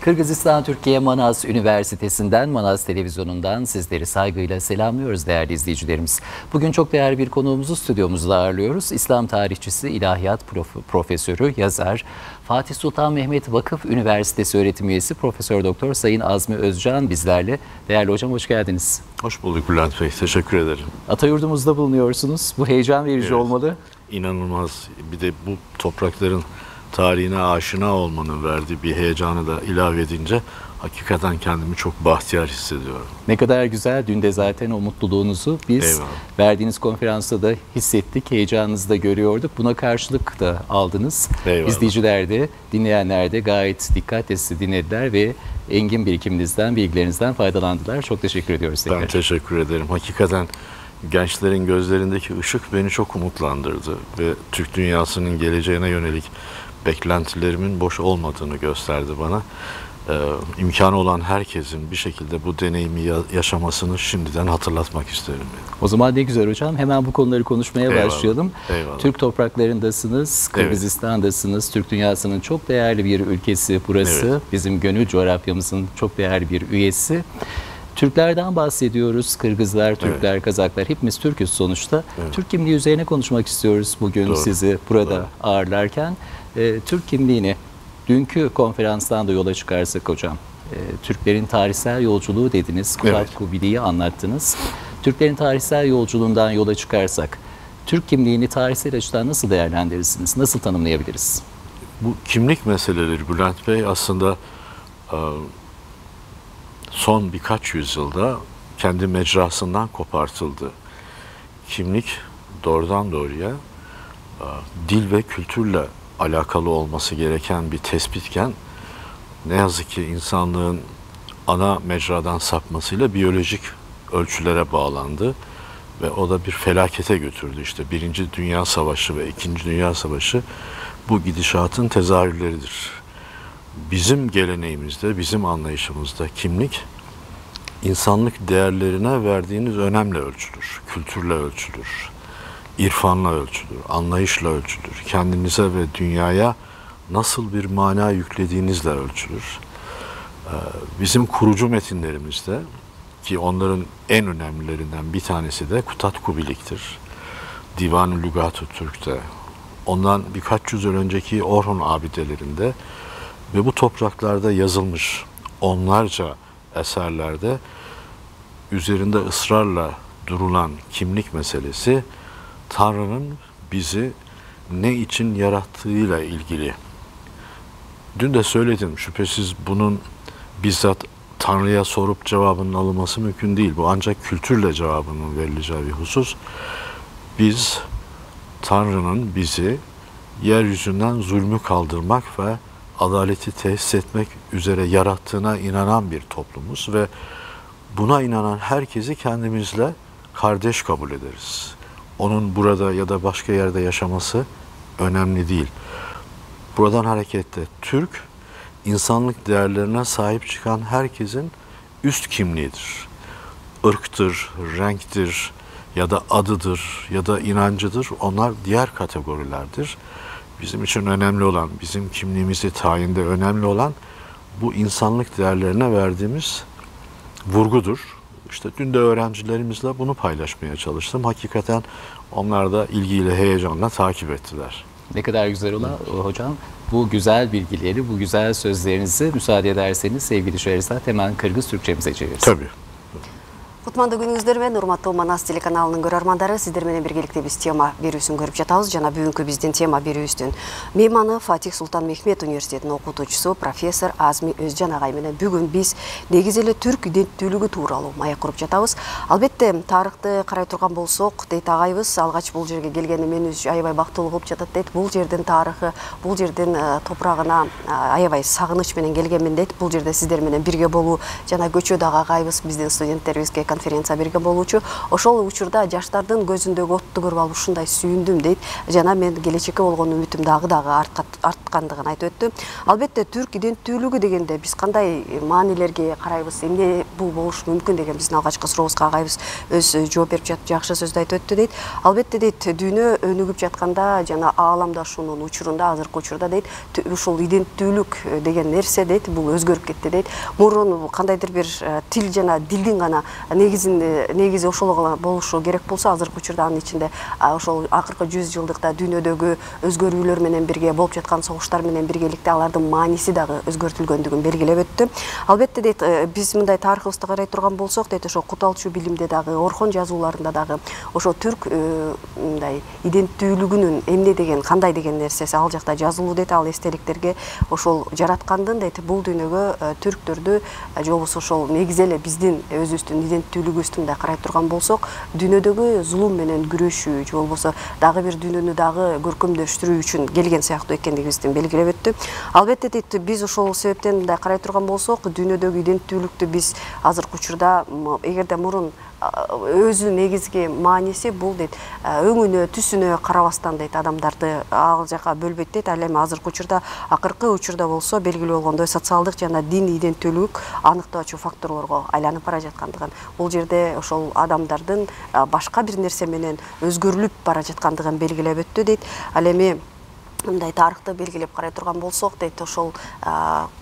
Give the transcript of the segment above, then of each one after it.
Kırgızistan Türkiye Manas Üniversitesi'nden, Manas Televizyonu'ndan sizleri saygıyla selamlıyoruz değerli izleyicilerimiz. Bugün çok değerli bir konuğumuzu stüdyomuzda ağırlıyoruz. İslam tarihçisi, ilahiyat profesörü, yazar, Fatih Sultan Mehmet Vakıf Üniversitesi öğretim üyesi Profesör Doktor Sayın Azmi Özcan bizlerle. Değerli hocam, hoş geldiniz. Hoş bulduk Bülent Bey, teşekkür ederim. Atayurdumuzda bulunuyorsunuz. Bu heyecan verici Evet, olmalı. İnanılmaz. Bir de bu toprakların tarihine aşina olmanın verdiği bir heyecanı da ilave edince hakikaten kendimi çok bahtiyar hissediyorum. Ne kadar güzel. Dün de zaten o mutluluğunuzu biz Eyvallah. verdiğiniz konferansta da hissettik. Heyecanınızı da görüyorduk. Buna karşılık da aldınız. Eyvallah. İzleyiciler de, dinleyenler de gayet dikkatle sizi dinlediler ve engin birikiminizden, bilgilerinizden faydalandılar. Çok teşekkür ediyoruz tekrar. Ben teşekkür ederim. Hakikaten gençlerin gözlerindeki ışık beni çok umutlandırdı ve Türk dünyasının geleceğine yönelik beklentilerimin boş olmadığını gösterdi bana. İmkanı olan herkesin bir şekilde bu deneyimi yaşamasını şimdiden hatırlatmak isterim. O zaman ne güzel hocam. Hemen bu konuları konuşmaya Eyvallah, başlayalım. eyvallah. Türk topraklarındasınız, Kırgızistan'dasınız. Türk dünyasının çok değerli bir ülkesi burası. Evet. Bizim gönül coğrafyamızın çok değerli bir üyesi. Türklerden bahsediyoruz. Kırgızlar, Türkler, Evet. Kazaklar hepimiz Türk'üz sonuçta. Evet. Türk kimliği üzerine konuşmak istiyoruz bugün Doğru, sizi burada doğru. ağırlarken. Türk kimliğini dünkü konferanstan da yola çıkarsak hocam. Türklerin tarihsel yolculuğu dediniz. Evet. Kutat Kubili'yi anlattınız. Türklerin tarihsel yolculuğundan yola çıkarsak Türk kimliğini tarihsel açıdan nasıl değerlendirirsiniz? Nasıl tanımlayabiliriz? Bu kimlik meseleleri Bülent Bey aslında son birkaç yüzyılda kendi mecrasından kopartıldı. Kimlik doğrudan doğruya dil ve kültürle alakalı olması gereken bir tespitken ne yazık ki insanlığın ana mecradan sapmasıyla biyolojik ölçülere bağlandı ve o da bir felakete götürdü. İşte Birinci Dünya Savaşı ve İkinci Dünya Savaşı bu gidişatın tezahürleridir. Bizim geleneğimizde, bizim anlayışımızda kimlik, insanlık değerlerine verdiğiniz önemle ölçülür, kültürle ölçülür, irfanla ölçülür, anlayışla ölçülür, kendinize ve dünyaya nasıl bir mana yüklediğinizle ölçülür. Bizim kurucu metinlerimizde, ki onların en önemlilerinden bir tanesi de Kutat Kubilik'tir. Divan-ı Lügat-ı Türk'te, ondan birkaç yüzyıl önceki Orhun abidelerinde ve bu topraklarda yazılmış onlarca eserlerde üzerinde ısrarla durulan kimlik meselesi Tanrı'nın bizi ne için yarattığıyla ilgili. Dün de söyledim, şüphesiz bunun bizzat Tanrı'ya sorup cevabının alınması mümkün değil. Bu ancak kültürle cevabının verileceği bir husus. Biz Tanrı'nın bizi yeryüzünden zulmü kaldırmak ve adaleti tesis etmek üzere yarattığına inanan bir toplumuz ve buna inanan herkesi kendimizle kardeş kabul ederiz. Onun burada ya da başka yerde yaşaması önemli değil. Buradan hareketle Türk, insanlık değerlerine sahip çıkan herkesin üst kimliğidir. Irktır, renktir ya da adıdır ya da inancıdır. Onlar diğer kategorilerdir. Bizim için önemli olan, bizim kimliğimizi tayinde önemli olan bu insanlık değerlerine verdiğimiz vurgudur. İşte dün de öğrencilerimizle bunu paylaşmaya çalıştım. Hakikaten onlar da ilgiyle, heyecanla takip ettiler. Ne kadar güzel olan hocam. Bu güzel bilgileri, bu güzel sözlerinizi müsaade ederseniz sevgili Şehrazat hemen Kırgız Türkçemize çevirsin. Tabii. Кутманды күнүңүздөр менен урматтуу Манас телеканалынын көрөрмандары, сиздер менен биргеликте биз тема берүүсүн көрүп жатабыз. Жана бүгүнкү биздин тема берүүбүздүн мейманы Фатих Султан Мехмет университетинин окутуучусу профессор Азми Өзжан агай менен бүгүн биз негизи эле түрк иденттүүлүгү тууралуу маек куруп жатабыз. Албетте тарыхты карай турган болсок, дейт агайыбыз, алгач бул жерге келгени мен аябай бактылуу болуп жатат дейт. Бул жердин тарыхы, бул жердин топурагына аябай сагыныч менен келгенмин дейт. Бул жерде сиздер менен бирге болуу жана көчөдөгү агайыбыз, биздин студенттерибизге конференция берген болуучу. Ошол учурда жаштардын көзүндөгү отту көрүп алып ушундай сүйүндүм дейт. Жана мен келечекке болгон үмүтүм дагы арткандыгын айтып өттү. Албетте түрк иденттүүлүгү дегенде биз кандай маанилерге карайбыз, эмне бул болушу мүмкүн деген биздин алгачкы сурообузга агайыбыз өз жооп берип жатып жакшы сөздү айтып өттү дейт. Албетте дейт дүйнө өнүгүп жатканда жана ааламдашуунун учурунда азыркы учурда дейт ушул иденттүүлүк деген нерсе дейт бул өзгөрүп кетти дейт. Мурун кандайдыр бир тил жана дилдин гана негизи ошол гана болушу керек болсо, азыркы учурда анын ичинде ошол акыркы 100 жылдыкта дүйнөдөгү өзгөрүүлөр менен бирге болуп жаткан согуштар менен биргеликте алардын мааниси дагы өзгөртүлгөндүгүн белгилеп өттү. Албетте дейт биз мындай тарыхыбызды карай турган болсок дейт ошо Кут Алчу билимде дагы, Орхон жазууларында дагы ошо түрк мындай иденттүүлүгүнүн эмне деген, кандай деген нерсеси ал жакта жазылуу дейт. Ал эстеликтерге ошол жараткандын дейт бул дүйнөгө түрктөрдү же болбосо ошол негизи эле биздин өзүбүздүн иденттүүлүгүбүздү мындай карай турган болсок, дүйнөдөгү зулум менен күрөшүү же болбосо дагы бир дүйнөнү дагы көркөмдөштүрүү үчүн келген сыяктуу экендигибизди белгилеп өттү. Албетте дейт биз ошол себептен мындай карай турган болсок, дүйнөдөгү иденттүүлүктү биз азыркы учурда эгерде мурун өзү негизги мааниси бул дейт өңүнө түсүнө карабастан дейт адамдарды ал жака бөлбөйт дейт. Ал эми азыркы учурда акыркы учурда болсо белгилүү болгондой социалдык жана дин иденттүүлүк аныктоочу факторлорго айланып бара жаткандыгын, бул жерде ошол адамдардын башка бир нерсе менен өзгөрүлүп бара жаткандыгын белгилеп өттү дейт. Ал эми мындай тарыхты белгилеп карай турган болсок дейт ошол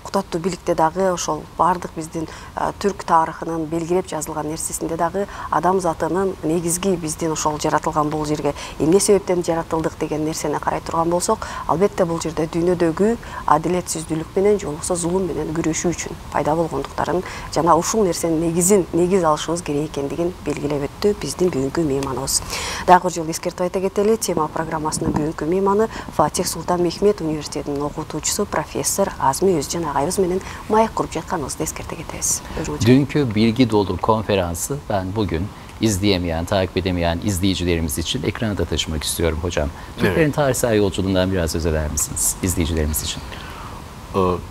кутаттуу бийликте дагы ошол баардык биздин түрк тарыхынын белгилеп жазылган нерсесинде дагы адам затынын негизги биздин ошол жаратылган бул жерге эмне себептен жаратылдык деген нерсени карай турган болсок, албетте бул жерде дүйнөдөгү адилетсиздүүлүк менен же болбосо зулум менен күрөшүү үчүн пайда болгондуктарын жана ушул нерсенин негиз алышыбыз керек экендигин белгилеп өттү биздин бүгүнкү мейманыбыз. Дагы бир жолу эскертип айта кетели, тема программасынын бүгүнкү мейманы Фатих Султан Мехмет университетинин окутуучусу профессор Азми Özcan агайыбыз менен маек куруп жатканыбызды эскерте кетебиз. Dünkü bilgi dolu konferansı ben bugün izleyemeyen, takip edemeyen izleyicilerimiz için ekrana da taşımak istiyorum hocam. Türklerin tarihsel yolculuğundan biraz söz eder misiniz izleyicilerimiz için?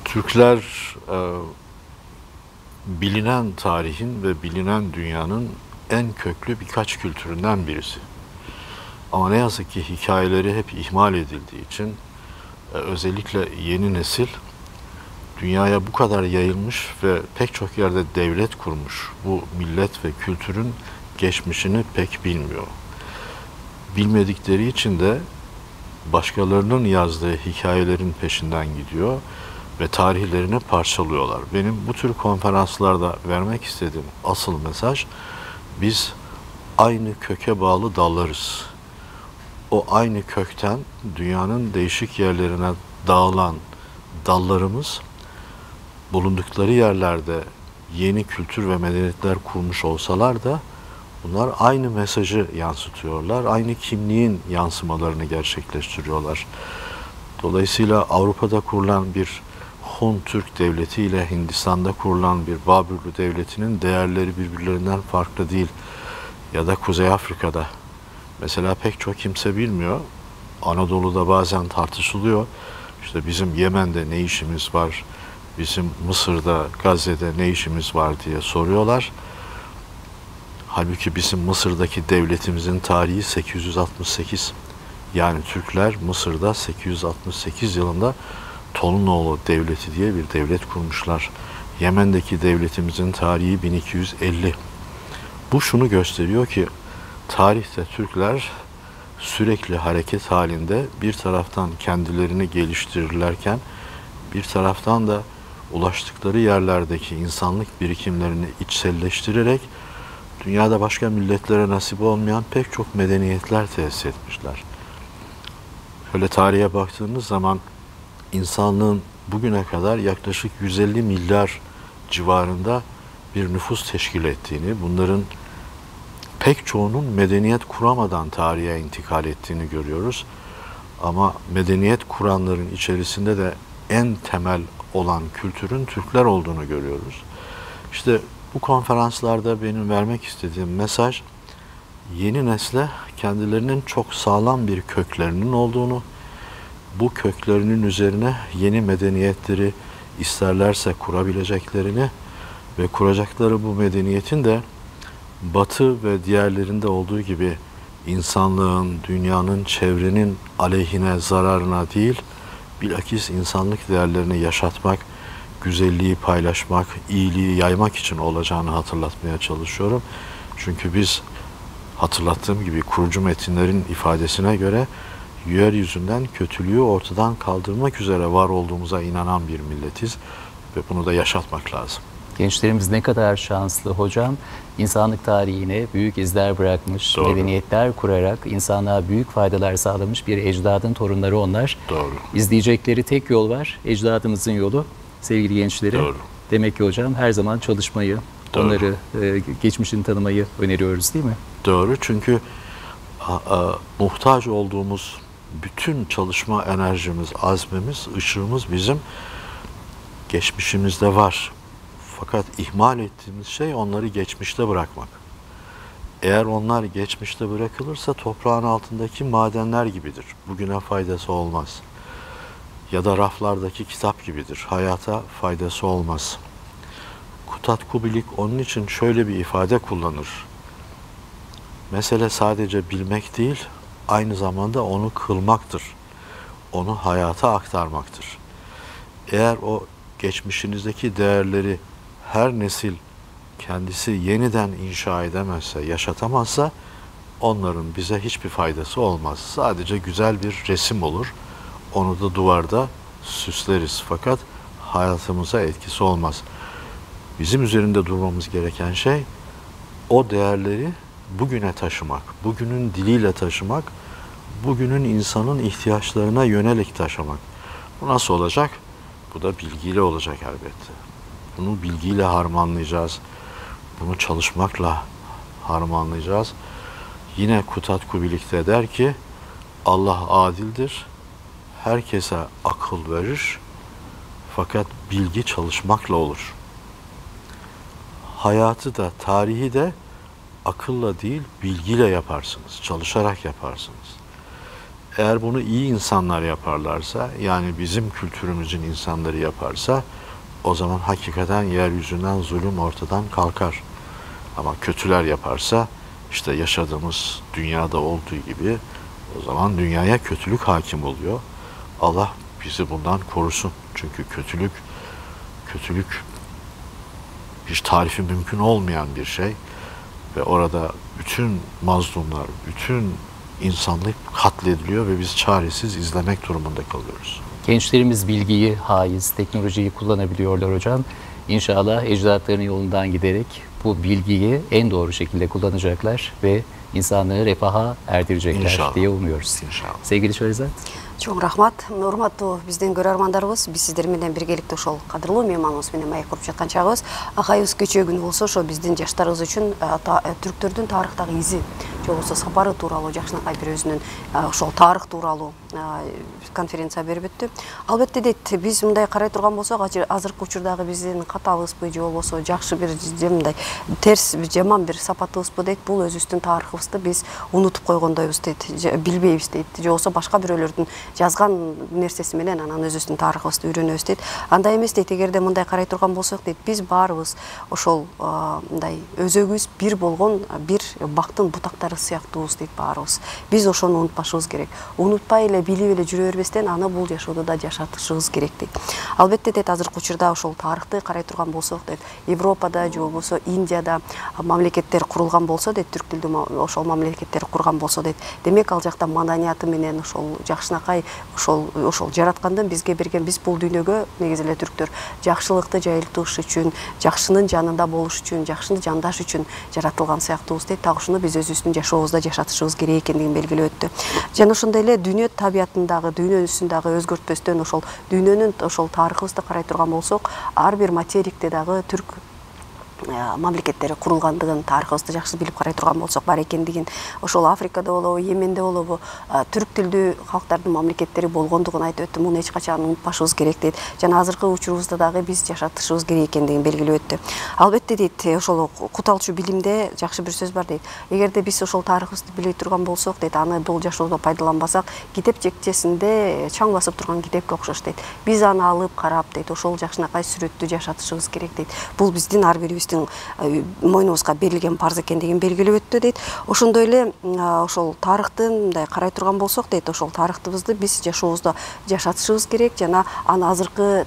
Türkler bilinen tarihin ve bilinen dünyanın en köklü birkaç kültüründen birisi. Ama ne yazık ki hikayeleri hep ihmal edildiği için özellikle yeni nesil dünyaya bu kadar yayılmış ve pek çok yerde devlet kurmuş bu millet ve kültürün geçmişini pek bilmiyor. Bilmedikleri için de başkalarının yazdığı hikayelerin peşinden gidiyor ve tarihlerini parçalıyorlar. Benim bu tür konferanslarda vermek istediğim asıl mesaj, biz aynı köke bağlı dallarız. O aynı kökten dünyanın değişik yerlerine dağılan dallarımız bulundukları yerlerde yeni kültür ve medeniyetler kurmuş olsalar da bunlar aynı mesajı yansıtıyorlar, aynı kimliğin yansımalarını gerçekleştiriyorlar. Dolayısıyla Avrupa'da kurulan bir Hun Türk devleti ile Hindistan'da kurulan bir Babürlü devletinin değerleri birbirlerinden farklı değil. Ya da Kuzey Afrika'da. Mesela pek çok kimse bilmiyor. Anadolu'da bazen tartışılıyor. İşte bizim Yemen'de ne işimiz var, bizim Mısır'da, Gazze'de ne işimiz var diye soruyorlar. Halbuki bizim Mısır'daki devletimizin tarihi 868. Yani Türkler Mısır'da 868 yılında Tolunoğlu Devleti diye bir devlet kurmuşlar. Yemen'deki devletimizin tarihi 1250. Bu şunu gösteriyor ki tarihte Türkler sürekli hareket halinde bir taraftan kendilerini geliştirirlerken bir taraftan da ulaştıkları yerlerdeki insanlık birikimlerini içselleştirerek dünyada başka milletlere nasip olmayan pek çok medeniyetler tesis etmişler. Şöyle tarihe baktığınız zaman insanlığın bugüne kadar yaklaşık 150 milyar civarında bir nüfus teşkil ettiğini, bunların pek çoğunun medeniyet kuramadan tarihe intikal ettiğini görüyoruz. Ama medeniyet kuranların içerisinde de en temel olan kültürün Türkler olduğunu görüyoruz. İşte bu konferanslarda benim vermek istediğim mesaj, yeni nesle kendilerinin çok sağlam bir köklerinin olduğunu, bu köklerinin üzerine yeni medeniyetleri isterlerse kurabileceklerini ve kuracakları bu medeniyetin de Batı ve diğerlerinde olduğu gibi insanlığın, dünyanın, çevrenin aleyhine, zararına değil, bilakis insanlık değerlerini yaşatmak, güzelliği paylaşmak, iyiliği yaymak için olacağını hatırlatmaya çalışıyorum. Çünkü biz, hatırlattığım gibi, kurucu metinlerin ifadesine göre yeryüzünden kötülüğü ortadan kaldırmak üzere var olduğumuza inanan bir milletiz ve bunu da yaşatmak lazım. Gençlerimiz ne kadar şanslı hocam. İnsanlık tarihine büyük izler bırakmış, Doğru. medeniyetler kurarak insanlığa büyük faydalar sağlamış bir ecdadın torunları onlar. Doğru. İzleyecekleri tek yol var, ecdadımızın yolu. Sevgili gençleri, Doğru. demek ki hocam her zaman çalışmayı, Doğru. onları geçmişini tanımayı öneriyoruz değil mi? Doğru, çünkü muhtaç olduğumuz bütün çalışma enerjimiz, azmimiz, ışığımız bizim geçmişimizde var. Fakat ihmal ettiğimiz şey onları geçmişte bırakmak. Eğer onlar geçmişte bırakılırsa toprağın altındaki madenler gibidir. Bugüne faydası olmaz. Ya da raflardaki kitap gibidir. Hayata faydası olmaz. Kutat Kubilik onun için şöyle bir ifade kullanır. Mesele sadece bilmek değil, aynı zamanda onu kılmaktır. Onu hayata aktarmaktır. Eğer o geçmişinizdeki değerleri her nesil kendisi yeniden inşa edemezse, yaşatamazsa onların bize hiçbir faydası olmaz. Sadece güzel bir resim olur. Onu da duvarda süsleriz. Fakat hayatımıza etkisi olmaz. Bizim üzerinde durmamız gereken şey o değerleri bugüne taşımak, bugünün diliyle taşımak, bugünün insanın ihtiyaçlarına yönelik taşımak. Bu nasıl olacak? Bu da bilgiyle olacak elbette. Bunu bilgiyle harmanlayacağız. Bunu çalışmakla harmanlayacağız. Yine Kutat Kubilik der ki, Allah adildir, herkese akıl verir, fakat bilgi çalışmakla olur. Hayatı da, tarihi de akılla değil, bilgiyle yaparsınız, çalışarak yaparsınız. Eğer bunu iyi insanlar yaparlarsa, yani bizim kültürümüzün insanları yaparsa, o zaman hakikaten yeryüzünden zulüm ortadan kalkar. Ama kötüler yaparsa, işte yaşadığımız dünyada olduğu gibi, o zaman dünyaya kötülük hakim oluyor. Allah bizi bundan korusun. Çünkü kötülük hiç tarifi mümkün olmayan bir şey. Ve orada bütün mazlumlar, bütün insanlık katlediliyor ve biz çaresiz izlemek durumunda kalıyoruz. Gençlerimiz bilgiyi, haiz, teknolojiyi kullanabiliyorlar hocam. İnşallah ecdatlarının yolundan giderek bu bilgiyi en doğru şekilde kullanacaklar ve insanlığı refaha erdirecekler İnşallah. diye umuyoruz. İnşallah. Sevgili Şerizat. Чоң рахмат, урматтуу биздин көрөрмандарыбыз, биз сиздер менен биргеликте ошол кадырлуу мейманыбыз менен маек куруп жаткан чагыбыз. Акайыбыз кечээ күнү болсо ошо биздин жаштарыбыз үчүн түрктөрдүн тарыхтагы изи, же болбосо сапары тууралуу Жакшынакай бир өзүнүн ошол тарых тууралуу конференция берип өттү. Албетте дейт, биз мындай карай турган болсок, азыркы учурдагы биздин катабызбы же болбосо жакшы бир мындай терс, жаман бир сапатыбызбы дейт, бул өзүбүздүн тарыхыбызды биз унутуп койгондойбуз дейт, билбейбиз дейт, же болбосо башка бирөөлөрдүн жазган нерсеси менен анан өзүбүздүн тарыхыбызды үйрөнөбүз дейт. Андай эмес дейт, эгерде мындай карай турган болсок дейт, биз баарыбыз ошол мындай өзөгүбүз бир болгон бир бактын бутактары сыяктуубуз дейт баарыбыз. Биз ошону унутпашыбыз керек. Унутпай эле, билип эле жүрө бербестен аны бул жашоодо да жашатышыбыз керек дейт. Албетте дейт, азыркы учурда ошол тарыхты карай турган болсок дейт, Европада же болбосо Индияда мамлекеттер курулган болсо дейт, түрк тилдүү ошол мамлекеттер курган болсо дейт, демек ал жакта маданияты менен ошол Жакшынакай ошол жараткандын бизге берген, биз бул дүйнөгө негизи эле түрктөр жакшылыкты жайылтыш үчүн, жакшынын жанында болуш үчүн, жакшыны жандаш үчүн жаратылган сыяктуубуз дейт. Так ушуну биз өзүбүздүн жашообузда жашатышыбыз керек экендигин белгилеп өттү. Жана ошондой эле дүйнө табиятындагы, дүйнөсүн дагы өзгөртпөстөн ошол дүйнөнүн ошол тарыхыбызды карай турган болсок, ар бир материкте дагы түрк мамлекеттери курулгандыгын, тарыхыбызды жакшы билип карай турган болсок бар экендигин, ошол Африкада болобу, Йеменде болобу, түрк тилдүү калктардын мамлекеттери болгондугун айтып өттү. Муну эч качан унутпашыбыз керек дейт. Жана азыркы учурубузда дагы биз жашатышыбыз керек экендигин белгилеп өттү. Албетте дейт, ошол куталчу билимде жакшы бир сөз бар дейт. Эгерде биз ошол тарыхыбызды биле турган болсок дейт, аны бул жашоодо пайдаланбасак, китеп жекчесинде чаң басып турган китепке окшош дейт. Биз аны алып карап дейт, ошол Жакшынакай сүрөттү жашатышыбыз керек дейт. Бул биздин ар бирибиз биздин мойнубузга берилген парз экендигин белгилеп өттү дейт. Ошондой эле ошол тарыхтын мындай карай турган болсок дейт, ошол тарыхтыбызды биз жашообузда жашатышыбыз керек жана аны азыркы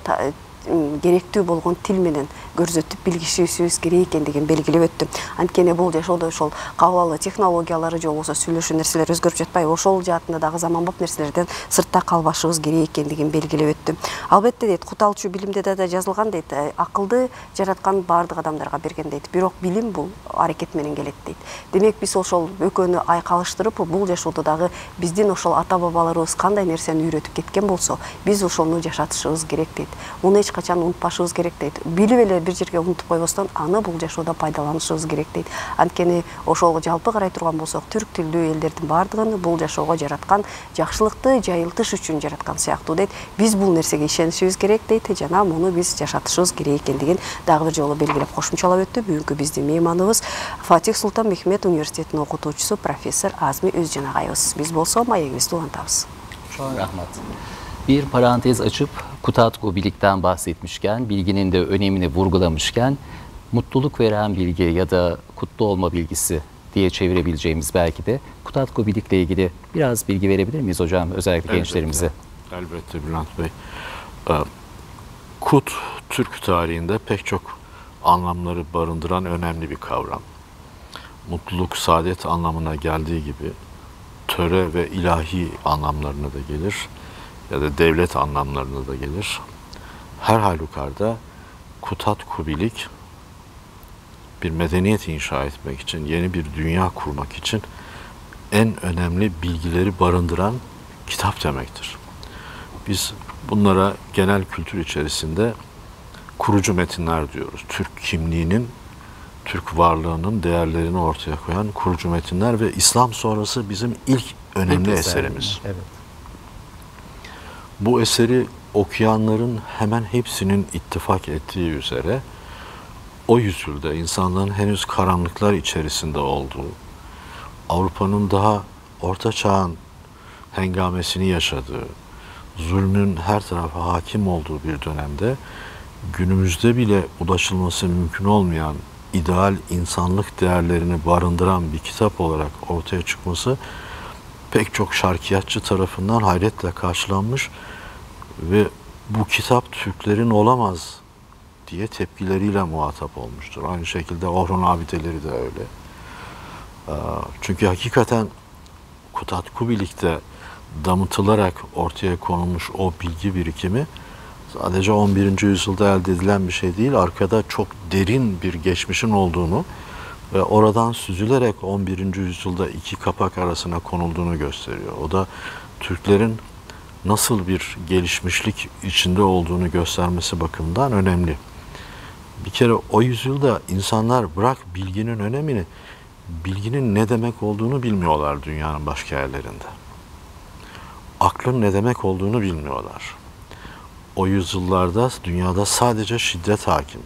керектүү болгон тил менен көрсөтүп билгишибиз керек экендигин белгилеп өттү. Анткени бул жашоодо ошол кабыл алуу технологиялары же болбосо сүйлөшүү нерселер өзгөрүп жатпайбы, ошол жаатында дагы заманбап нерселерден сыртта калбашыбыз керек экендигин белгилеп өттү. Албетте дейт, кут алчу билимде да жазылган дейт, акылды жараткан баардык адамдарга берген дейт. Бирок билим бул аракет менен келет дейт. Демек биз ошол экөөнү айкалыштырып, бул жашоодо дагы биздин ошол ата-бабаларыбыз кандай нерсени үйрөтүп кеткен болсо, биз ошону жашатышыбыз керек дейт. Муну эч качан унутпашыбыз керек дейт. Билип эле бир жерге унутуп койбостон, аны бул жашоодо пайдаланышыбыз керек дейт. Анткени ошол жалпы карай турган болсок, түрк тилдүү элдердин баардыгын бул жашоого жараткан, жакшылыкты жайылтыш үчүн жараткан сыяктуу дейт. Биз бул нерсеге ишенишибиз керек дейт жана муну биз жашатышыбыз керек экендигин дагы бир жолу белгилеп кошумчалап өттү. Бүгүнкү биздин мейманыбыз Фатих Султан Мехмет университетинин окутуучусу профессор Азми Өзжанагайыбыз. Биз болсо маегибизди улантабыз. Çok rahmet. Bir parantez açıp Kutatkubilik'ten bahsetmişken, bilginin de önemini vurgulamışken, mutluluk veren bilgi ya da kutlu olma bilgisi diye çevirebileceğimiz belki de Kutatkubilik'le ilgili biraz bilgi verebilir miyiz hocam, özellikle gençlerimize? Elbette Bülent Bey. Kut, Türk tarihinde pek çok anlamları barındıran önemli bir kavram. Mutluluk, saadet anlamına geldiği gibi töre ve ilahi anlamlarına da gelir ya da devlet anlamlarına da gelir. Her halükarda Kutatkubilik bir medeniyet inşa etmek için, yeni bir dünya kurmak için en önemli bilgileri barındıran kitap demektir. Biz bunlara genel kültür içerisinde kurucu metinler diyoruz. Türk kimliğinin, Türk varlığının değerlerini ortaya koyan kurucu metinler ve İslam sonrası bizim ilk önemli eserimiz. Evet. Bu eseri okuyanların hemen hepsinin ittifak ettiği üzere o yüzyılda insanların henüz karanlıklar içerisinde olduğu, Avrupa'nın daha orta çağın hengamesini yaşadığı, zulmün her tarafa hakim olduğu bir dönemde günümüzde bile ulaşılması mümkün olmayan ideal insanlık değerlerini barındıran bir kitap olarak ortaya çıkması pek çok şarkiyatçı tarafından hayretle karşılanmış ve bu kitap Türklerin olamaz diye tepkileriyle muhatap olmuştur. Aynı şekilde Orhun abideleri de öyle. Çünkü hakikaten Kutatkubilik'te damıtılarak ortaya konulmuş o bilgi birikimi sadece 11. yüzyılda elde edilen bir şey değil, arkada çok derin bir geçmişin olduğunu ve oradan süzülerek 11. yüzyılda iki kapak arasına konulduğunu gösteriyor. O da Türklerin nasıl bir gelişmişlik içinde olduğunu göstermesi bakımından önemli. Bir kere o yüzyılda insanlar bırak bilginin önemini, bilginin ne demek olduğunu bilmiyorlar dünyanın başka yerlerinde. Aklın ne demek olduğunu bilmiyorlar. O yüzyıllarda dünyada sadece şiddet hakim,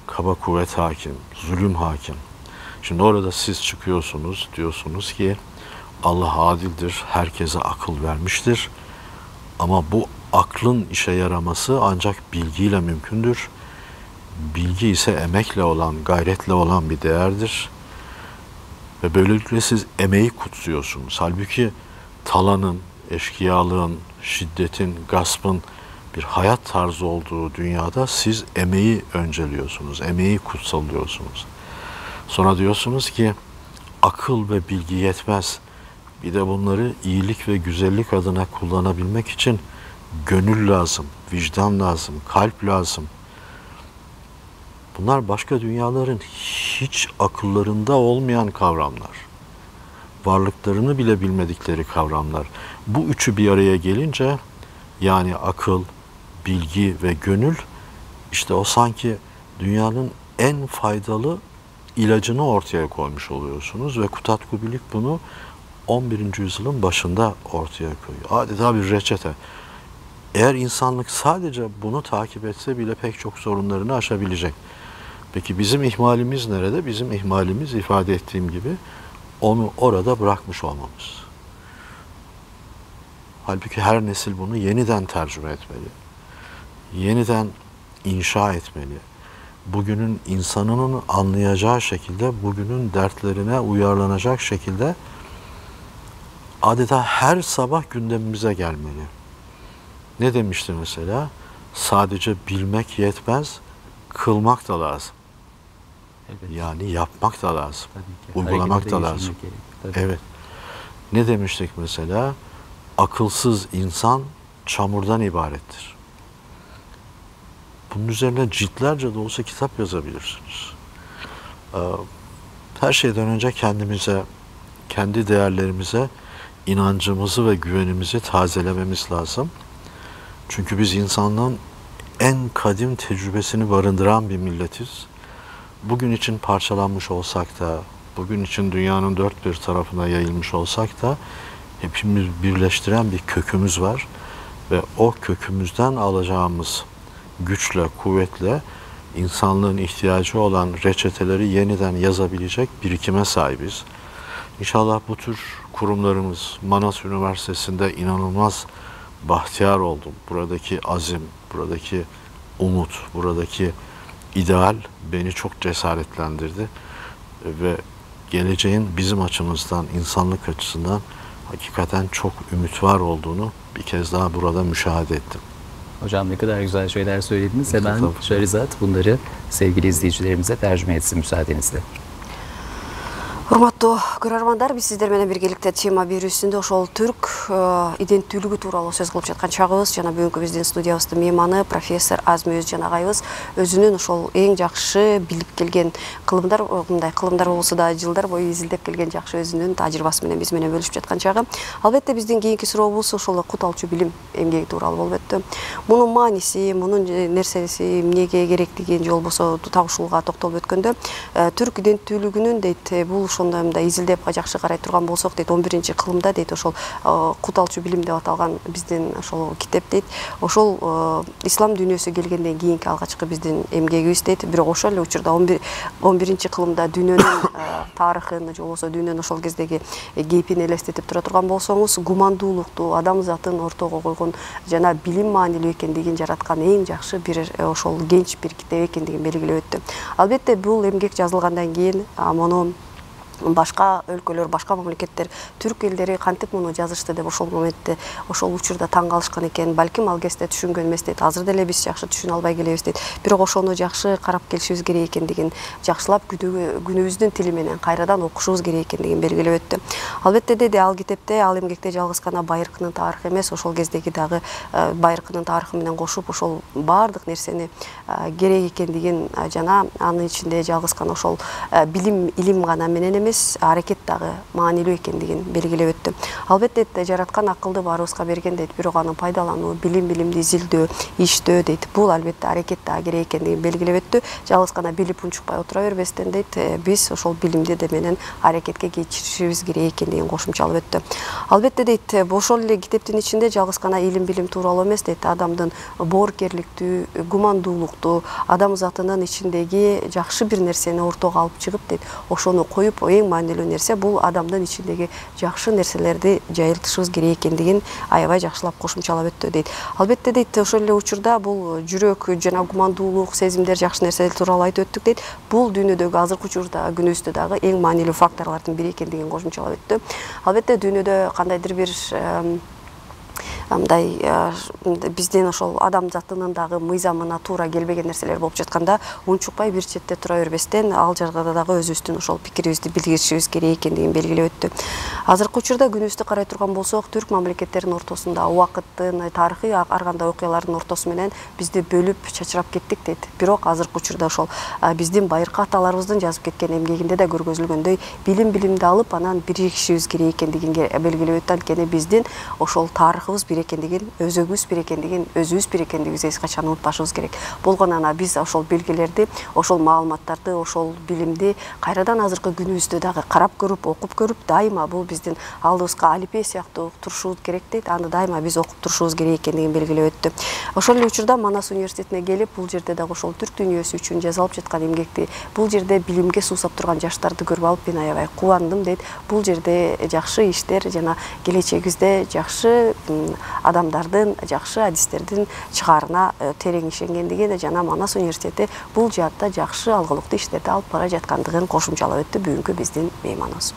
kaba kuvvet hakim, zulüm hakim. Şimdi orada siz çıkıyorsunuz, diyorsunuz ki Allah adildir, herkese akıl vermiştir. Ama bu aklın işe yaraması ancak bilgiyle mümkündür. Bilgi ise emekle olan, gayretle olan bir değerdir. Ve böylelikle siz emeği kutsuyorsunuz. Halbuki talanın, eşkıyalığın, şiddetin, gaspın bir hayat tarzı olduğu dünyada siz emeği önceliyorsunuz, emeği kutsallıyorsunuz. Sonra diyorsunuz ki akıl ve bilgi yetmez. Bir de bunları iyilik ve güzellik adına kullanabilmek için gönül lazım, vicdan lazım, kalp lazım. Bunlar başka dünyaların hiç akıllarında olmayan kavramlar. Varlıklarını bile bilmedikleri kavramlar. Bu üçü bir araya gelince yani akıl, bilgi ve gönül işte o sanki dünyanın en faydalı ilacını ortaya koymuş oluyorsunuz ve Kutatkubilik bunu 11. yüzyılın başında ortaya koyuyor. Adeta bir reçete. Eğer insanlık sadece bunu takip etse bile pek çok sorunlarını aşabilecek. Peki bizim ihmalimiz nerede? Bizim ihmalimiz ifade ettiğim gibi onu orada bırakmış olmamız. Halbuki her nesil bunu yeniden tercüme etmeli. Yeniden inşa etmeli. bugünün insanının anlayacağı şekilde, bugünün dertlerine uyarlanacak şekilde adeta her sabah gündemimize gelmeli. Ne demişti mesela? Sadece bilmek yetmez, kılmak da lazım. Evet. Yani yapmak da lazım. Tabii ki. Uygulamak Harekete da geçirmek lazım. gerek. Tabii. Evet. Ne demiştik mesela? Akılsız insan çamurdan ibarettir. Bunun üzerine ciltlerce de olsa kitap yazabilirsiniz. Her şeyden önce kendimize, kendi değerlerimize inancımızı ve güvenimizi tazelememiz lazım. Çünkü biz insanlığın en kadim tecrübesini barındıran bir milletiz. Bugün için parçalanmış olsak da, bugün için dünyanın dört bir tarafına yayılmış olsak da hepimiz birleştiren bir kökümüz var. Ve o kökümüzden alacağımız güçle, kuvvetle insanlığın ihtiyacı olan reçeteleri yeniden yazabilecek birikime sahibiz. İnşallah bu tür kurumlarımız, Manas Üniversitesi'nde inanılmaz bahtiyar oldum. Buradaki azim, buradaki umut, buradaki ideal beni çok cesaretlendirdi. Ve geleceğin bizim açımızdan, insanlık açısından hakikaten çok ümit var olduğunu bir kez daha burada müşahede ettim. Hocam ne kadar güzel şeyler söylediniz. Hemen Tabii. Şahrizat bunları sevgili izleyicilerimize tercüme etsin müsaadenizle. Урматтуу көрөрмандар, биз сиздер менен биргеликте тема берүүсүндө ошол түрк иденттүүлүгү тууралуу сөз кылып жаткан чагыбыз. Жана бүгүнкү биздин студиябыздын мейманы профессор Азми Өз жанагайыбыз өзүнүн ошол эң жакшы билип келген кылымдар, мындай кылымдар болсо да жылдар бою изилдеп келген жакшы өзүнүн тажрыйбасы менен биз менен бөлүшүп жаткан чагы. Албетте биздин кийинки сурообуз ошол кут алчу билим эмгеги тууралуу болуп өттү. Мунун мааниси, мунун нерсеси эмнеге керектигин же болбосо табышууга токтолуп өткөндө түрк иденттүүлүгүнүн дейт бул ошондой мындай изилдеп жакшы карай турган болсок дейт 11-чи кылымда дейт ошол кут алчу билим деп аталган биздин ошол китеп дейт ошол ислам дүйнөсү келгенден кийинки алгачкы биздин эмгегибиз дейт. Бирок ошол эле учурда 11-чи кылымда дүйнөнүн тарыхын же болбосо дүйнөнүн ошол кездеги кейпин элестетип тура турган болсоңуз гумандуулукту адамзатын ортого койгон жана билим маанилүү экендигин жараткан эң жакшы бир ошол кенч бир китеп экендигин белгилеп өттү. Албетте бул эмгек жазылгандан кийин муну башка өлкөлөр, башка мамлекеттер, түрк элдери кантип муну жазышты деп ошол моментте, ошол учурда таң калышкан экен. Балким ал кезде түшүнгөн эмес дейт. Азыр деле биз жакшы түшүнө албай келебиз дейт. Бирок ошону жакшы карап келишибиз керек экендигин, жакшылап күнүбүздүн тили менен кайрадан окушубуз керек экендигин белгилеп өттү. Албетте деди ал китепте, ал эмгекте жалгыз гана байыркынын тарыхы эмес, ошол кездеги дагы байыркынын тарыхы менен кошуп, ошол баардык нерсени керек экендигин жана анын ичинде жалгыз гана ошол билим, илим гана менен эмес, аракет дагы маанилүү экендигин белгилеп өттү. Албетте жараткан акылды баарыбызга берген дейт, бирок аны пайдалануу, билимди изилдөө, иштөө дейт. Бул албетте аракет дагы керек экендигин белгилеп өттү. Жалгыз гана билип унчукпай отура бербестен дейт, биз ошол билимди де менен аракетке кечиришибиз керек экендигин кошумчалап өттү. Албетте дейт, ошол эле китептин ичинде жалгыз гана илим билим тууралуу эмес дейт, адамдын боорукерликтүү, гумандуулукту, адам затынын ичиндеги жакшы бир нерсени ортого алып чыгып дейт, ошону коюп эң маанилүү нерсе бул адамдын ичиндеги жакшы нерселерди жайылтышыбыз керек экендигин аябай жакшылап кошумчалап өттү дейт. Албетте дейт, ошол эле учурда бул жүрөк жана гумандуулук, сезимдер, жакшы нерселер тууралуу айтып өттүк дейт. Бул дүйнөдөгү азыркы учурда күнүбүздө дагы эң маанилүү факторлордун бири экендигин кошумчалап өттү. Албетте дүйнөдө кандайдыр бир мындай биздин ошол адам затынын дагы мыйзамына туура келбеген нерселер болуп жатканда унчукпай бир четте тура бербестен ал жагда дагы өзүбүздүн ошол пикирибизди билдиришибиз керек экендигин белгилеп өттү. Азыркы учурда күнүбүздү карай турган болсок, түрк мамлекеттеринин ортосунда убакыттын, тарыхый ар кандай окуялардын ортосу менен бизди бөлүп чачырап кеттик дейт. Бирок азыркы учурда ошол биздин байыркы аталарыбыздын жазып кеткен эмгегинде да көргөзүлгөндөй билимди алып анан биригишибиз керек экендигин белгилеп өттү. Анткени биздин ошол тарыхыбыз бир экендигин, өзөгүбүз бир экендигин, өзүбүз бир экендигибизди эч качан унутпашыбыз керек. Болгон ана биз ошол белгилерди, ошол маалыматтарды, ошол билимди кайрадан азыркы күнүбүздө дагы карап көрүп, окуп көрүп, дайыма бул биздин алдыбызга алипе сыяктуу турушубуз керек дейт. Аны дайыма биз окуп турушубуз керек экендигин белгилеп өттү. Ошол эле учурда Манас университетине келип, бул жерде дагы ошол түрк дүйнөсү үчүн жазылып жаткан эмгекти, бул жерде билимге суусап турган жаштарды көрүп алып, мен аябай кубандым дейт. Бул жерде жакшы иштер жана келечегибизде жакшы адамдардын жакшы адистердин чыгарына терең ишенгендиги де жана Манас университети бул жаатта жакшы алгылыктуу иштерди алып бара жаткандыгын кошумчалап өттү бүгүнкү биздин мейманыбыз.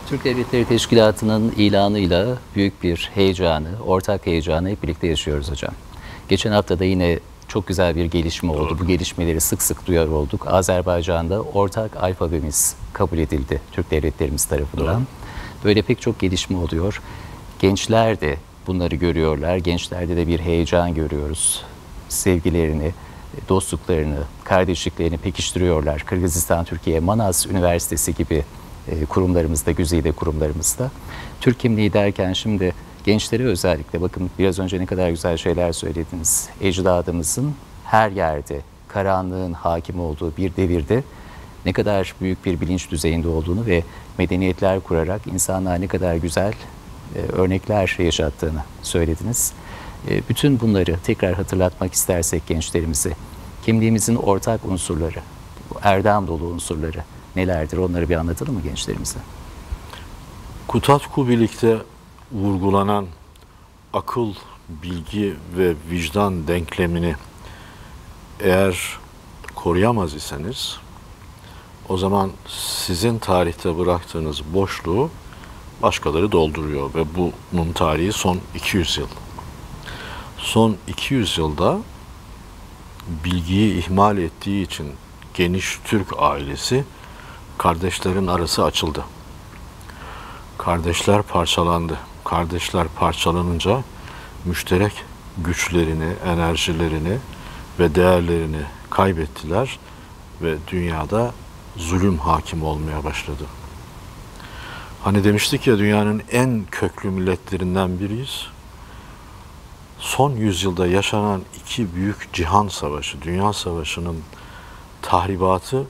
Türk Devletleri Teşkilatı'nın ilanıyla büyük bir heyecanı, ortak heyecanı hep birlikte yaşıyoruz hocam. Geçen hafta da yine çok güzel bir gelişme oldu. Doğru. Bu gelişmeleri sık sık duyar olduk. Azerbaycan'da ortak alfabemiz kabul edildi Türk devletlerimiz tarafından. Doğru. Böyle pek çok gelişme oluyor. Gençler de bunları görüyorlar. Gençlerde de bir heyecan görüyoruz. Sevgilerini, dostluklarını, kardeşliklerini pekiştiriyorlar. Kırgızistan, Türkiye, Manas Üniversitesi gibi kurumlarımızda, güzide kurumlarımızda. Türk kimliği derken şimdi gençlere özellikle bakın biraz önce ne kadar güzel şeyler söylediniz. Ecdadımızın her yerde karanlığın hakim olduğu bir devirde ne kadar büyük bir bilinç düzeyinde olduğunu ve medeniyetler kurarak insanlığa ne kadar güzel örnekler yaşattığını söylediniz. Bütün bunları tekrar hatırlatmak istersek gençlerimize, kimliğimizin ortak unsurları, bu erdem dolu unsurları nelerdir? Onları bir anlatalım mı gençlerimize? Kutatku birlikte vurgulanan akıl, bilgi ve vicdan denklemini eğer koruyamaz iseniz o zaman sizin tarihte bıraktığınız boşluğu başkaları dolduruyor ve bunun tarihi son 200 yıl. Son 200 yılda bilgiyi ihmal ettiği için geniş Türk ailesi kardeşlerin arası açıldı. Kardeşler parçalandı. Kardeşler parçalanınca müşterek güçlerini, enerjilerini ve değerlerini kaybettiler ve dünyada zulüm hakim olmaya başladı. Hani demiştik ya dünyanın en köklü milletlerinden biriyiz. Son yüzyılda yaşanan iki büyük cihan savaşı, dünya savaşının tahribatı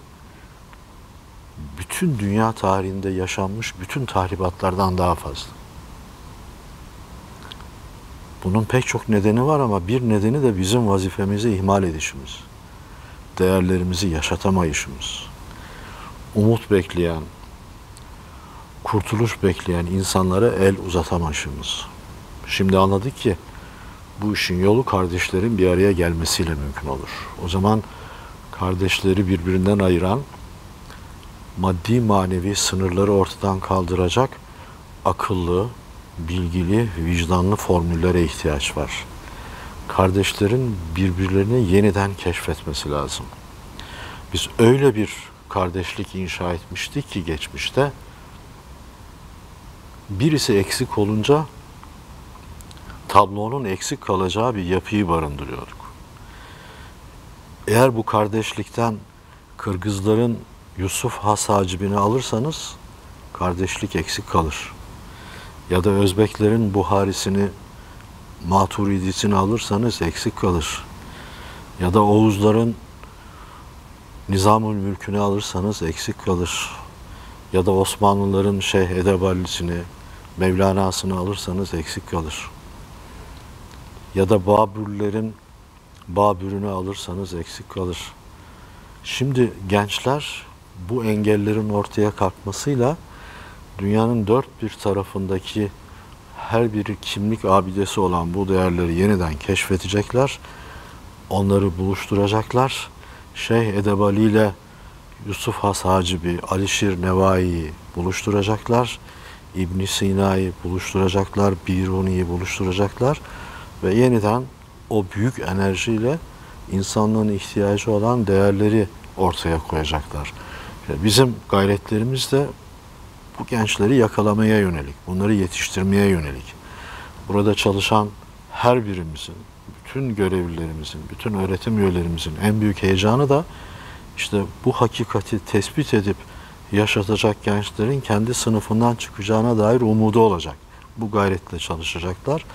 bütün dünya tarihinde yaşanmış bütün tahribatlardan daha fazla. Bunun pek çok nedeni var ama bir nedeni de bizim vazifemizi ihmal edişimiz. Değerlerimizi yaşatamayışımız. Umut bekleyen, kurtuluş bekleyen insanlara el uzatamayışımız. Şimdi anladık ki bu işin yolu kardeşlerin bir araya gelmesiyle mümkün olur. O zaman kardeşleri birbirinden ayıran, maddi manevi sınırları ortadan kaldıracak akıllı, bilgili, vicdanlı formüllere ihtiyaç var. Kardeşlerin birbirlerini yeniden keşfetmesi lazım. Biz öyle bir kardeşlik inşa etmiştik ki geçmişte birisi eksik olunca tablonun eksik kalacağı bir yapıyı barındırıyorduk. Eğer bu kardeşlikten Kırgızların Yusuf Has Hacibini alırsanız kardeşlik eksik kalır. Ya da Özbeklerin Buharisini, Maturidisini alırsanız eksik kalır. Ya da Oğuzların Nizamül Mülk'ünü alırsanız eksik kalır. Ya da Osmanlıların Şeyh Edeballisini, Mevlana'sını alırsanız eksik kalır. Ya da Babürlerin Babür'ünü alırsanız eksik kalır. Şimdi gençler bu engellerin ortaya kalkmasıyla dünyanın dört bir tarafındaki her bir kimlik abidesi olan bu değerleri yeniden keşfedecekler. Onları buluşturacaklar. Şeyh Edebali ile Yusuf Has Hacibi, Alişir Nevai'yi buluşturacaklar. İbn Sina'yı buluşturacaklar. Biruni'yi buluşturacaklar. Ve yeniden o büyük enerjiyle insanlığın ihtiyacı olan değerleri ortaya koyacaklar. Bizim gayretlerimiz de bu gençleri yakalamaya yönelik, bunları yetiştirmeye yönelik. Burada çalışan her birimizin, bütün görevlilerimizin, bütün öğretim üyelerimizin en büyük heyecanı da işte bu hakikati tespit edip yaşatacak gençlerin kendi sınıfından çıkacağına dair umudu olacak. Bu gayretle çalışacaklar.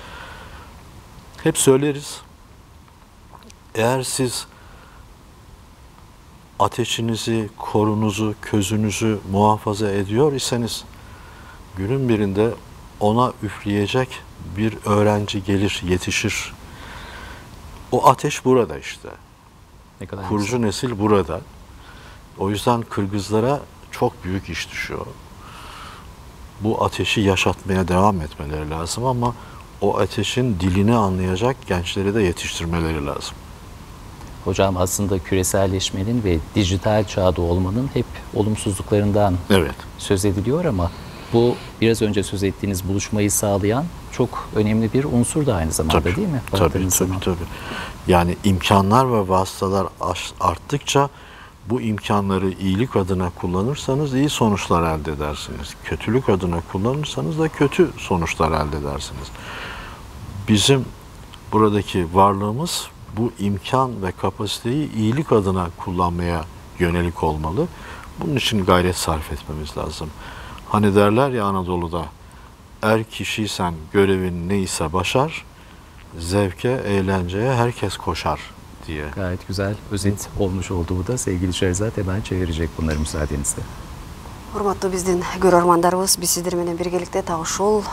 Hep söyleriz, eğer siz ateşinizi, korunuzu, közünüzü muhafaza ediyor iseniz günün birinde ona üfleyecek bir öğrenci gelir, yetişir. O ateş burada işte. Ne kadar Kurucu güzel. nesil burada. O yüzden Kırgızlara çok büyük iş düşüyor. Bu ateşi yaşatmaya devam etmeleri lazım ama o ateşin dilini anlayacak gençleri de yetiştirmeleri lazım. Hocam aslında küreselleşmenin ve dijital çağda olmanın hep olumsuzluklarından Evet. söz ediliyor ama bu biraz önce söz ettiğiniz buluşmayı sağlayan çok önemli bir unsur da aynı zamanda, değil mi? Tabii. Yani imkanlar ve vasıtalar arttıkça bu imkanları iyilik adına kullanırsanız iyi sonuçlar elde edersiniz. Kötülük adına kullanırsanız da kötü sonuçlar elde edersiniz. Bizim buradaki varlığımız bu imkan ve kapasiteyi iyilik adına kullanmaya yönelik olmalı. Bunun için gayret sarf etmemiz lazım. Hani derler ya Anadolu'da, er kişiysen görevin neyse başar, zevke, eğlenceye herkes koşar diye. Gayet güzel özet olmuş oldu bu da. Sevgili Şehrazat hemen çevirecek bunları müsaadenizle. Урматтуу биздин көрөрмандарыбыз, биз сиздер менен биргеликте так ушул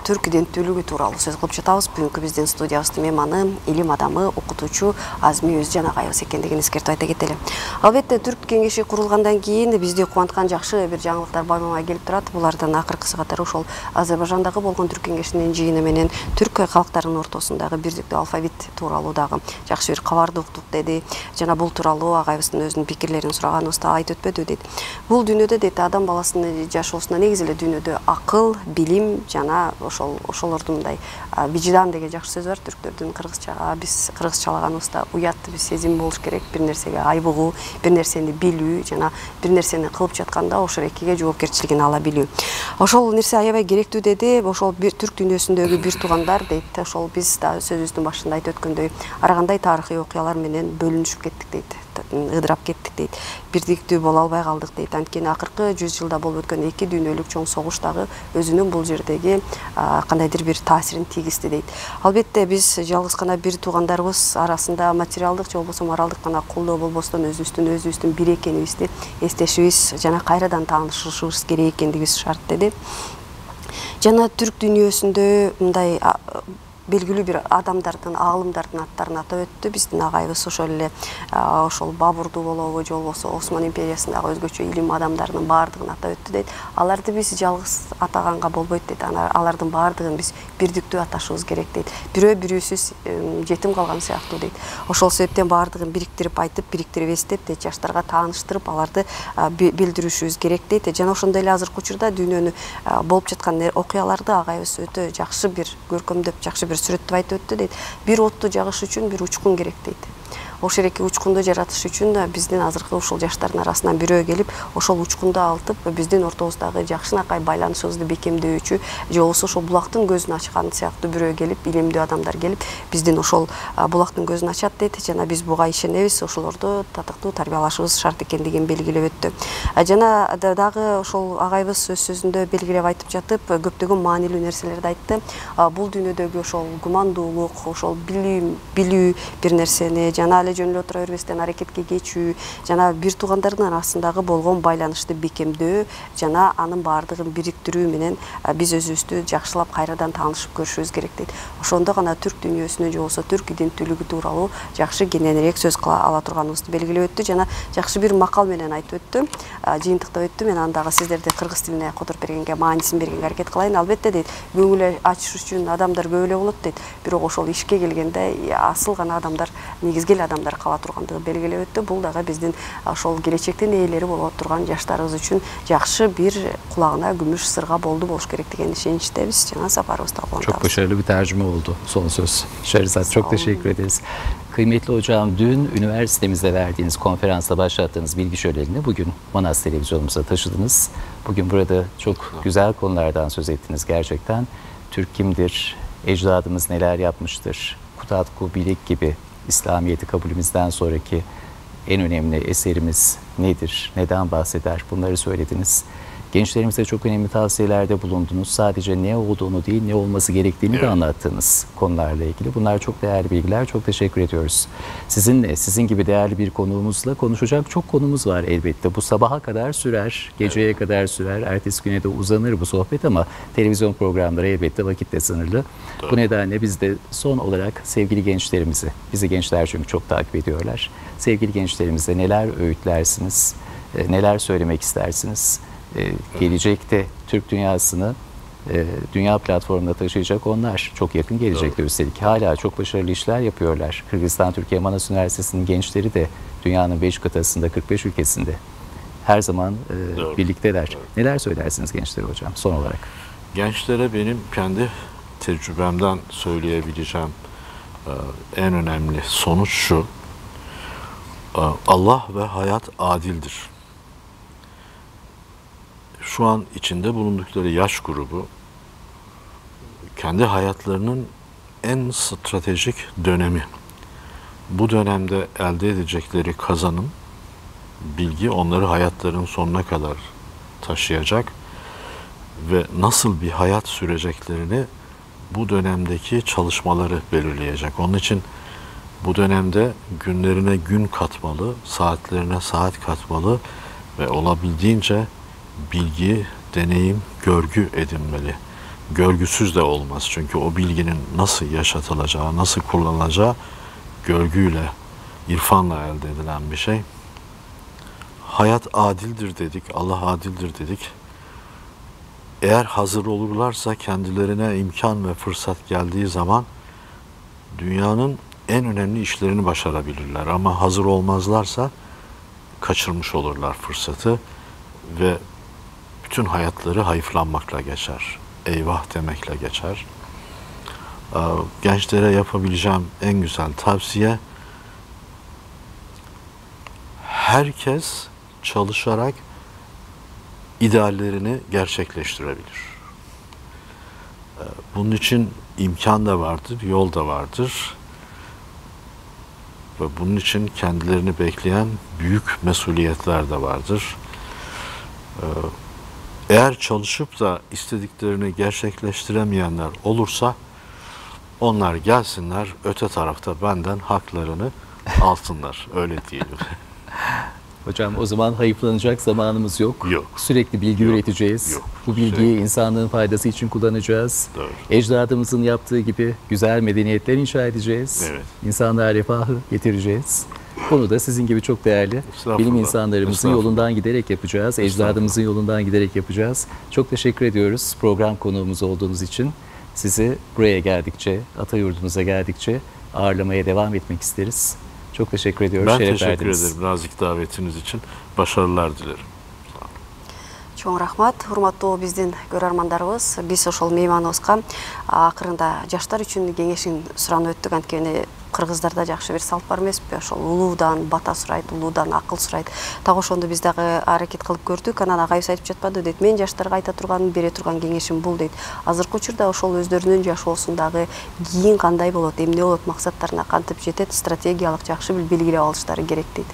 түрк иденттүүлүгү тууралуу сөз кылып жатабыз. Бүгүнкү биздин студиябыздын мейманы илим адамы, окутуучу Азми Өзжанагайыбыз экендигин эскертип айта кетели. Албетте түрк кеңеши курулгандан кийин бизди кубанткан жакшы бир жаңылыктар байма-бай келип турат. Булардан акыркысы катары ошол Азербайжандагы болгон түрк кеңешинин жыйыны менен түрк калктарынын ортосундагы бирдиктүү алфавит тууралуу дагы жакшы бир кабарды уктук деди. Жана бул тууралуу агайыбыздын өзүнүн пикирлерин сураганыбызда айтып өтпөдү дейт. Бул дүйнөдө дейт адам баласынын жашоосуна негизи эле дүйнөдө акыл, билим жана ошолордун мындай виждан деген жакшы сөз бар түрктөрдүн кыргызчага. Биз кыргызчалаганыбызда уят бир сезим болуш керек, бир нерсеге айбыгуу, бир нерсени билүү жана бир нерсени кылып жатканда ошол экиге жоопкерчилигин ала билүү. Ошол нерсе аябай керектүү деди. Ошол бир түрк дүйнөсүндөгү бир туугандар дейт. Ошол биз да сөзүбүздүн башында айтып өткөндөй ар кандай тарыхый окуялар менен бөлүнүшүп кеттик дейт. Ыдырап кеттик дейт. Бирдиктүү боло албай калдык дейт. Анткени акыркы 100 жылда болуп өткөн эки дүйнөлүк чоң согуш дагы өзүнүн бул жердеги кандайдыр бир таасирин тийгизди дейт. Албетте биз жалгыз гана бир туугандарыбыз арасында материалдык же болбосо моралдык гана колдоо болбостон өзүбүздүн бир экенибизди эстешибиз жана кайрадан таанышышыбыз керек экендигибиз шарт деди. Жана түрк дүйнөсүндө мындай белгилүү бир адамдардын, аалымдардын аттарын атап өттү. Биздин агайыбыз ошол эле ошол Бабурду болобу же болбосо Осман империясындагы өзгөчө илим адамдарынын баардыгын атап өттү дейт. Аларды биз жалгыз атаганга болбойт дейт. Алардын баардыгын биз бирдиктүү аташыбыз керек дейт. Бирөө бирүүсүз жетим калган сыяктуу дейт. Ошол себептен баардыгын бириктирип айтып, бириктирип эстеп дейт, жаштарга тааныштырып, аларды билдиришибиз керек дейт. Жана ошондой эле азыркы учурда дүйнөнү болуп жаткан окуяларды агайыбыз өтө жакшы бир көркөмдөп, жакшы бир сүрөттөп айтып өттү дейт. Бир отту жагыш үчүн бир учкун керек дейт. Ошол эки учкунду жаратыш үчүн биздин азыркы ушул жаштардын арасынан бирөө келип, ошол учкунду алтып, биздин ортобуздагы жакшынакай байланышыбызды бекемдөөчү, же болбосо ошол булактын көзүн ачкан сыяктуу бирөө келип, илимдүү адамдар келип, биздин ошол булактын көзүн ачат дейт. Жана биз буга ишенебиз, ошолорду татыктуу тарбиялашыбыз шарт экендигин белгилеп өттү. Жана дагы ошол агайыбыз өз сөзүндө белгилеп айтып жатып, көптөгөн маанилүү нерселерди айтты. Бул дүйнөдөгү ошол гумандуулук, ошол билүү бир нерсени жана жөн эле отура бербестен аракетке кечүү жана бир туугандардын арасындагы болгон байланышты бекемдөө жана анын баардыгын бириктирүү менен биз өзүбүздү жакшылап кайрадан таанышып көрүшүбүз керек дейт. Ошондо гана түрк дүйнөсүнө же болбосо түрк иденттүүлүгү тууралуу жакшы кененирээк сөз кыла ала турганыбызды белгилеп өттү. Жана жакшы бир макал менен айтып өттү, жыйынтыктап өттү. Мен аны дагы сиздерди кыргыз тилине которуп бергенге маанисин бергенге аракет кылайын. Албетте дейт, көңүл ачыш үчүн адамдар көп эле болот дейт. Бирок ошол ишке келгенде асыл гана адамдар, негизги адамдар кала тургандыгы белгилеп өттү. Бул дагы биздин ошол келечектин ээлери боло турган жаштарыбыз үчүн жакшы бир кулагына күмүш сырга болуш керек деген ишеничтебиз. Жана сапарыбызда болобуз. Çok başarılı bir tercüme oldu son söz. Şehrazat çok teşekkür ederiz. Kıymetli hocam, dün üniversitemizde verdiğiniz konferansla başlattığınız bilgi şölenini bugün Manas televizyonumuza taşıdınız. Bugün burada çok güzel konulardan söz ettiniz gerçekten. Türk kimdir, ecdadımız neler yapmıştır, Kutatku Bilik gibi İslamiyet'i kabulümüzden sonraki en önemli eserimiz nedir, neden bahseder, bunları söylediniz. Gençlerimize çok önemli tavsiyelerde bulundunuz. Sadece ne olduğunu değil, ne olması gerektiğini de anlattığınız konularla ilgili. Bunlar çok değerli bilgiler. Çok teşekkür ediyoruz. Sizinle, sizin gibi değerli bir konuğumuzla konuşacak çok konumuz var elbette. Bu sabaha kadar sürer, geceye kadar sürer. Ertesi güne de uzanır bu sohbet ama televizyon programları elbette vakitle sınırlı. Bu nedenle biz de son olarak sevgili gençlerimizi, bizi gençler çünkü çok takip ediyorlar. Sevgili gençlerimize neler öğütlersiniz, neler söylemek istersiniz? Gelecekte Türk dünyasını Dünya platformuna taşıyacak onlar. Çok yakın gelecekte üstelik. Hala çok başarılı işler yapıyorlar. Kırgızistan Türkiye Manas Üniversitesi'nin gençleri de dünyanın 5 kıtasında, 45 ülkesinde her zaman birlikteler. Neler söylersiniz gençlere hocam son olarak? Gençlere benim kendi tecrübemden söyleyebileceğim en önemli sonuç şu: Allah ve hayat adildir. Şu an içinde bulundukları yaş grubu kendi hayatlarının en stratejik dönemi. Bu dönemde elde edecekleri kazanım, bilgi onları hayatlarının sonuna kadar taşıyacak ve nasıl bir hayat süreceklerini bu dönemdeki çalışmaları belirleyecek. Onun için bu dönemde günlerine gün katmalı, saatlerine saat katmalı ve olabildiğince bilgi, deneyim, görgü edinmeli. Görgüsüz de olmaz çünkü o bilginin nasıl yaşatılacağı, nasıl kullanılacağı görgüyle, irfanla elde edilen bir şey. Hayat adildir dedik, Allah adildir dedik. Eğer hazır olurlarsa kendilerine imkan ve fırsat geldiği zaman dünyanın en önemli işlerini başarabilirler. Ama hazır olmazlarsa kaçırmış olurlar fırsatı ve bütün hayatları hayıflanmakla geçer. Eyvah demekle geçer. Gençlere yapabileceğim en güzel tavsiye: herkes çalışarak ideallerini gerçekleştirebilir. Bunun için imkan da vardır, yol da vardır. Ve bunun için kendilerini bekleyen büyük mesuliyetler de vardır. Eğer çalışıp da istediklerini gerçekleştiremeyenler olursa onlar gelsinler, öte tarafta benden haklarını alsınlar. Öyle diyelim. Hocam o zaman hayıflanacak zamanımız yok. Yok. Sürekli bilgi Yok. üreteceğiz. Yok. Bu bilgiyi insanlığın faydası için kullanacağız. Doğru. Ecdadımızın yaptığı gibi güzel medeniyetler inşa edeceğiz. Evet. İnsanlığa refahı getireceğiz. Bunu da sizin gibi çok değerli Estağfurullah. bilim insanlarımızın Estağfurullah. yolundan giderek yapacağız. Ecdadımızın yolundan giderek yapacağız. Çok teşekkür ediyoruz program konuğumuz olduğunuz için. Sizi buraya geldikçe, Atayurdu'nuza geldikçe ağırlamaya devam etmek isteriz. Çok teşekkür ediyoruz. Ben Şeref teşekkür verdiniz. ederim nazik davetiniz için. Başarılar dilerim. Чоң рахмат, урматтуу биздин көрөрмандарыбыз. Биз ошол мейманыбызга акырында жаштар үчүн кеңешин суранып өттүк. Анткени кыргыздарда жакшы бир салт бар эмеспи? Ошол улуудан бата сурайт, улуудан акыл сурайт. Так ошондо биз дагы аракет кылып көрдүк. Анан агайыбыз айтып жатпады дейт. Мен жаштарга айта турганым, бере турган кеңешим бул дейт. Азыркы учурда ошол өздөрүнүн жашоосундагы кийин кандай болот, эмне болот, максаттарына кантип жетет, стратегиялык жакшы белгилеп алыштары керек дейт.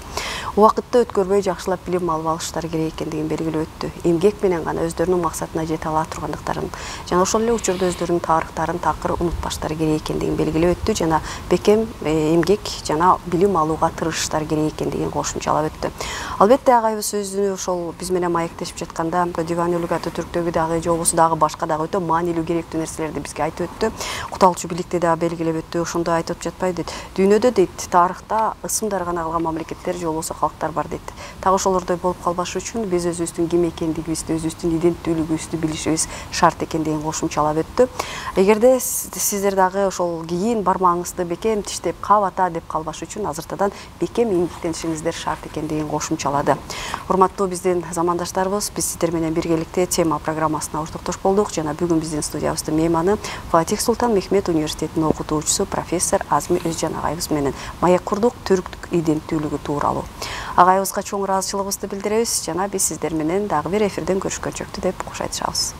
Убакытты өткөрбөй жакшылап билим алып алыштары керек экендигин белгилеп өттү. Эмгек менен гана өздөрүнүн максатына жете ала тургандыктарын жана ошол эле учурда өздөрүнүн тарыхтарын такыр унутпаштары керек экендигин белгилеп өттү. Жана бекем эмгек жана билим алууга тырышыштары керек экендигин кошумчалап өттү. Албетте агайыбыз сөзүнү ошол биз менен маектешип жатканда Диван Өлүк аты түрктөгү дагы же болбосо дагы башка дагы өтө маанилүү керектүү нерселерди бизге айтып өттү. Куталчу бийликти дагы белгилеп өттү. Ошондо айтып жатпайбы дейт. Дүйнөдө дейт тарыхта ысымдар гана калган мамлекеттер же болбосо калктар бар дейт. Так ошолордой болуп калбаш үчүн биз өзүбүздүн ким экендигибизди, өзүбүздүн иденттүүлүгүбүздү билишибиз шарт экендигин кошумчалап өттү. Эгерде сиздер дагы ошол кийин бармаңызды бекем тиштеп кабата деп калбаш үчүн азыртадан бекем эмгектенишиңиздер шарт экендигин кошумчалады. Урматтуу биздин замандаштарыбыз, биз сиздер менен биргеликте тема программасына ортоктош болдук. Жана бүгүн биздин студиябыздын мейманы Фатих Султан Мехмет университетинин окутуучусу профессор Азми Өзжан агайыбыз менен маек курдук түрктүк иденттүүлүгү тууралуу. Агайыбызга чоң ыраазычылыгыбызды билдиребиз жана биз сиздер менен дагы бир эфирден көрүшкөнчөктү деп кош айтышабыз.